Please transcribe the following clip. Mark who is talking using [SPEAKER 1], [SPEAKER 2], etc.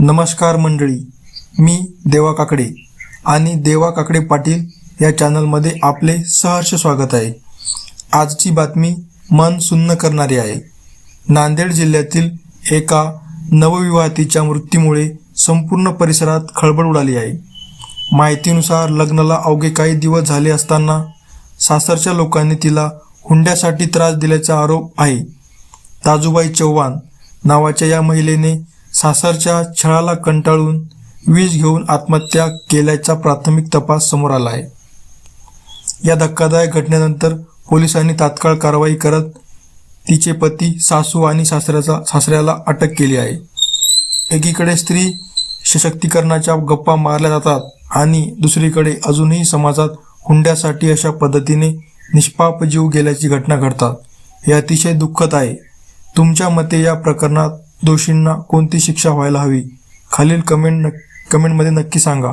[SPEAKER 1] नमस्कार मंडळी, मी देवा काकडे आणि देवा काकडे पाटील या चॅनलमध्ये आपले सहर्ष स्वागत आहे. आजची बातमी मन सुन्न करणारी आहे. नांदेड जिल्ह्यातील एका नवविवाहितेच्या मृत्यूमुळे संपूर्ण परिसरात खळबळ उडाली आहे. माहितीनुसार लग्नाला अवघे काही दिवस झाले असताना सासरच्या लोकांनी तिला हुंड्यासाठी त्रास दिल्याचा आरोप आहे. ताजुबाई चव्हाण नावाच्या या महिलेने सासरच्या छळाला कंटाळून विष घेऊन आत्महत्या केल्याचा प्राथमिक तपास समोर आला आहे. या धक्कादायक घटनेनंतर पोलिसांनी तात्काळ कारवाई करत तिचे पती, सासू आणि सासऱ्याला अटक केली आहे. एकीकडे स्त्री सशक्तीकरणाच्या गप्पा मारल्या जातात आणि दुसरीकडे अजूनही समाजात हुंड्यासाठी अशा पद्धतीने निष्पाप जीव गेल्याची घटना घडतात. हे अतिशय दुःखद आहे. तुमच्या मते या प्रकरणात दोषींना कोणती शिक्षा व्हायला हवी? खालील कमेंटमध्ये नक्की सांगा.